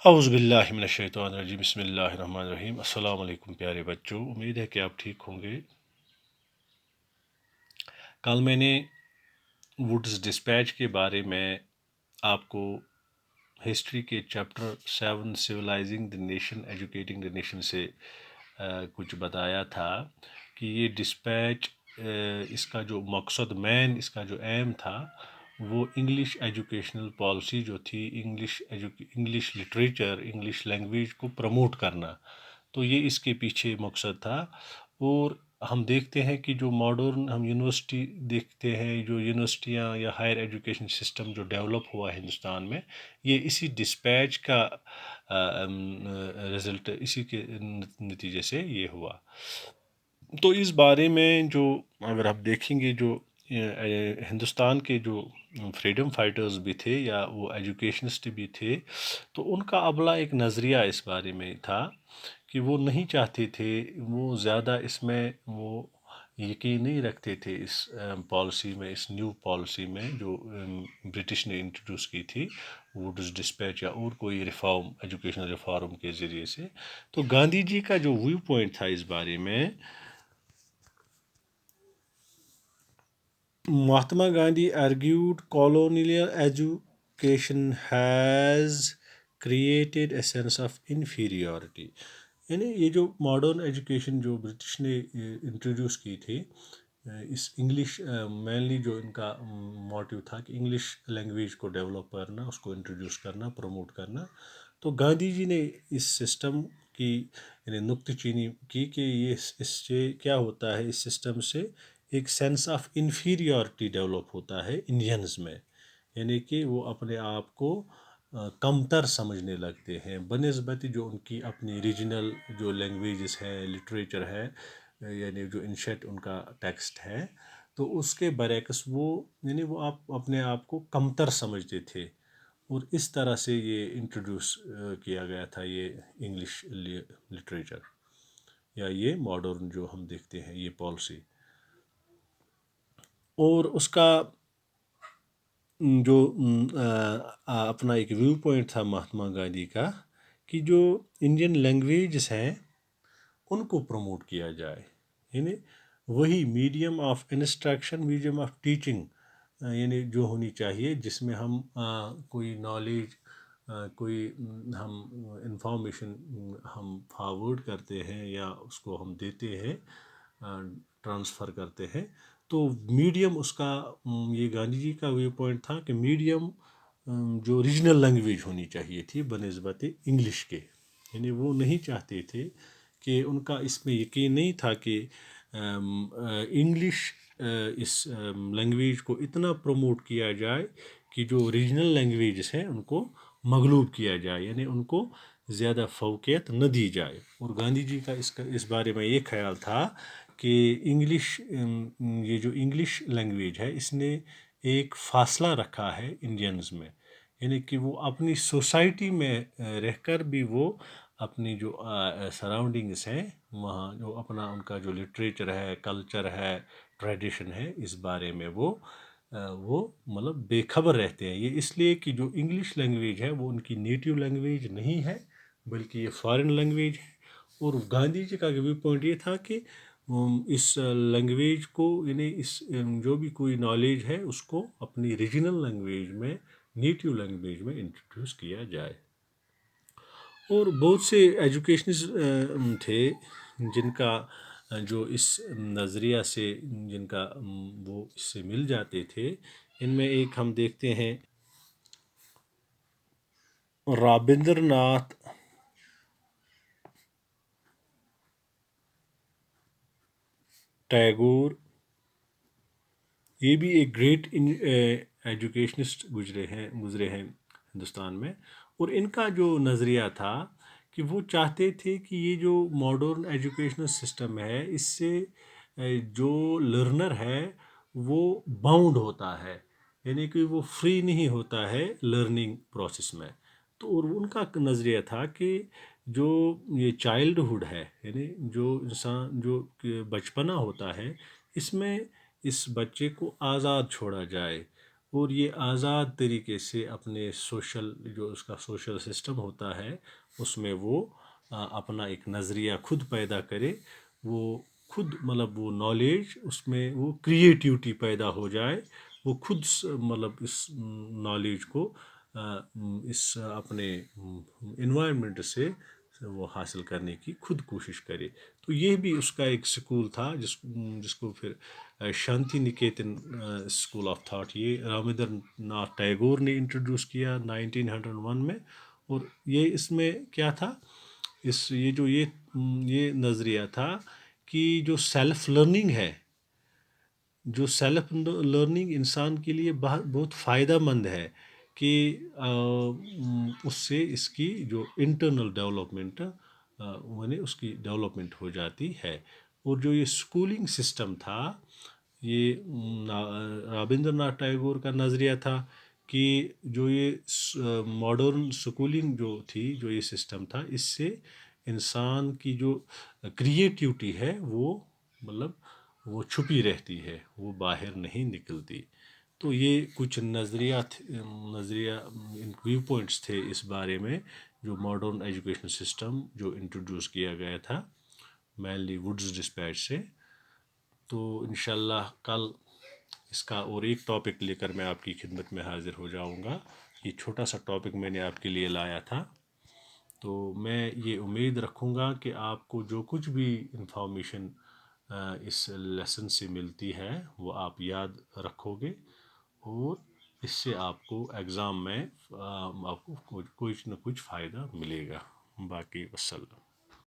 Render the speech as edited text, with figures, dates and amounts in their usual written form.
اعوذ باللہ من الشیطان الرجیم بسم اللہ الرحمن الرحیم السلام علیکم پیارے بچوں، امید ہے کہ آپ ٹھیک ہوں گے۔ کل میں نے ووڈز ڈسپیچ کے بارے میں آپ کو ہسٹری کے chapter 7 civilising the nation educating the nation سے کچھ بتایا تھا کہ یہ ڈسپیچ اس کا جو مقصد اس کا جو ایم تھا وہ انگلش ایجوکیشنل پالیسی جو تھی، انگلش لٹریچر، انگلش لینگویج کو پروموٹ کرنا، تو یہ اس کے پیچھے مقصد تھا۔ اور ہم دیکھتے ہیں کہ جو ماڈرن ہم یونیورسٹی دیکھتے ہیں، جو یونیورسٹیاں یا ہائر ایجوکیشن سسٹم جو ڈیولپ ہوا ہے ہندوستان میں، یہ اسی ڈسپیچ کا رزلٹ، اسی کے نتیجے سے یہ ہوا۔ تو اس بارے میں جو اگر آپ دیکھیں گے، جو ہندوستان کے جو فریڈم فائٹرز بھی تھے یا وہ ایجوکیشنسٹ بھی تھے، تو ان کا ابلا ایک نظریہ اس بارے میں تھا کہ وہ نہیں چاہتے تھے، وہ زیادہ اس میں وہ یقین نہیں رکھتے تھے اس پالیسی میں، اس نیو پالیسی میں جو برٹش نے انٹروڈیوس کی تھی، ووڈز ڈسپیچ یا اور کوئی ریفارم، ایجوکیشنل ریفارم کے ذریعے سے۔ تو گاندھی جی کا جو ویو پوائنٹ تھا اس بارے میں، Mahatma Gandhi argued colonial education has created a sense of inferiority. یعنی یہ جو ماڈرن ایجوکیشن جو برٹش نے انٹروڈیوس کی تھی، اس انگلش مینلی جو ان کا موٹیو تھا کہ انگلش لینگویج کو ڈیولپ کرنا، اس کو انٹروڈیوس کرنا، پروموٹ کرنا، تو گاندھی جی نے اس سسٹم کی یعنی نکتہ چینی کی کہ یہ اس سے کیا ہوتا ہے، اس سسٹم سے ایک سینس آف انفیریورٹی ڈیولپ ہوتا ہے انڈینز میں، یعنی کہ وہ اپنے آپ کو کمتر سمجھنے لگتے ہیں بنسبت جو ان کی اپنی ریجنل جو لینگویجز ہے، لٹریچر ہے، یعنی جو انشیٹ ان کا ٹیکسٹ ہے، تو اس کے برعکس وہ یعنی وہ اپنے آپ کو کمتر سمجھتے تھے۔ اور اس طرح سے یہ انٹروڈیوس کیا گیا تھا یہ انگلش لٹریچر یا یہ ماڈرن جو ہم دیکھتے ہیں یہ پالیسی۔ اور اس کا جو اپنا ایک ویو پوائنٹ تھا مہاتما گاندھی کا کہ جو انڈین لینگویجز ہیں ان کو پروموٹ کیا جائے، یعنی وہی medium of instruction, medium of teaching یعنی جو ہونی چاہیے، جس میں ہم کوئی نالج، کوئی ہم انفارمیشن ہم فارورڈ کرتے ہیں یا اس کو ہم دیتے ہیں، ٹرانسفر کرتے ہیں، تو میڈیم اس کا یہ گاندھی جی کا ویو پوائنٹ تھا کہ میڈیم جو ریجنل لینگویج ہونی چاہیے تھی بنسبت انگلش کے، یعنی وہ نہیں چاہتے تھے کہ ان کا اس میں یقین نہیں تھا کہ انگلش اس لینگویج کو اتنا پروموٹ کیا جائے کہ جو ریجنل لینگویجز ہیں ان کو مغلوب کیا جائے، یعنی ان کو زیادہ فوقیت نہ دی جائے۔ اور گاندھی جی کا اس بارے میں یہ خیال تھا کہ انگلش یہ جو انگلش لینگویج ہے اس نے ایک فاصلہ رکھا ہے انڈینز میں، یعنی کہ وہ اپنی سوسائٹی میں رہ کر بھی وہ اپنی جو سراؤنڈنگس ہیں وہاں جو اپنا ان کا جو لٹریچر ہے، کلچر ہے، ٹریڈیشن ہے، اس بارے میں وہ مطلب بے خبر رہتے ہیں۔ یہ اس لیے کہ جو انگلش لینگویج ہے وہ ان کی نیٹیو لینگویج نہیں ہے بلکہ یہ فارن لینگویج ہے۔ اور گاندھی جی کا ویو پوائنٹ یہ تھا کہ اس لینگویج کو یعنی اس جو بھی کوئی نالج ہے اس کو اپنی ریجنل لینگویج میں، نیٹیو لینگویج میں انٹروڈیوس کیا جائے۔ اور بہت سے ایجوکیشنز تھے جن کا جو اس نظریہ سے جن کا وہ اس سے مل جاتے تھے۔ ان میں ایک ہم دیکھتے ہیں رابندر ناتھ ٹیگور، یہ بھی ایک گریٹ ایجوکیشنسٹ گزرے ہیں ہندوستان میں۔ اور ان کا جو نظریہ تھا کہ وہ چاہتے تھے کہ یہ جو ماڈرن ایجوکیشنل سسٹم ہے اس سے جو لرنر ہے وہ باؤنڈ ہوتا ہے، یعنی کہ وہ فری نہیں ہوتا ہے لرننگ پروسیس میں۔ تو اور ان کا نظریہ تھا کہ جو یہ چائلڈہڈ ہے، یعنی جو انسان جو بچپنا ہوتا ہے، اس میں اس بچے کو آزاد چھوڑا جائے، اور یہ آزاد طریقے سے اپنے سوشل جو اس کا سوشل سسٹم ہوتا ہے اس میں وہ اپنا ایک نظریہ خود پیدا کرے، وہ خود مطلب وہ نالج اس میں وہ کریٹیوٹی پیدا ہو جائے، وہ خود مطلب اس نالج کو اس اپنے انوائرمنٹ سے وہ حاصل کرنے کی خود کوشش کرے۔ تو یہ بھی اس کا ایک سکول تھا جس کو پھر شانتی نکیتن اسکول آف تھاٹ یہ رابندر ناتھ ٹیگور نے انٹروڈیوس کیا 1901 میں۔ اور یہ اس میں کیا تھا، یہ جو یہ نظریہ تھا کہ جو سیلف لرننگ ہے، جو سیلف لرننگ انسان کے لیے بہت فائدہ مند ہے کہ اس سے اس کی جو انٹرنل ڈیولپمنٹ یعنی اس کی ڈیولپمنٹ ہو جاتی ہے۔ اور جو یہ اسکولنگ سسٹم تھا، یہ رابندر ناتھ ٹیگور کا نظریہ تھا کہ جو یہ ماڈرن اسکولنگ جو تھی، جو یہ سسٹم تھا، اس سے انسان کی جو کریٹیوٹی ہے وہ مطلب وہ چھپی رہتی ہے، وہ باہر نہیں نکلتی۔ تو یہ کچھ نظریہ ویو پوائنٹس تھے اس بارے میں جو ماڈرن ایجوکیشن سسٹم جو انٹروڈیوس کیا گیا تھا مینلی وڈز ڈسپیچ سے۔ تو انشاءاللہ کل اس کا اور ایک ٹاپک لے کر میں آپ کی خدمت میں حاضر ہو جاؤں گا۔ یہ چھوٹا سا ٹاپک میں نے آپ کے لیے لایا تھا، تو میں یہ امید رکھوں گا کہ آپ کو جو کچھ بھی انفارمیشن اس لیسن سے ملتی ہے وہ آپ یاد رکھو گے، اور اس سے آپ کو ایگزام میں آپ کو کچھ نہ کچھ فائدہ ملے گا۔ باقی وسلم۔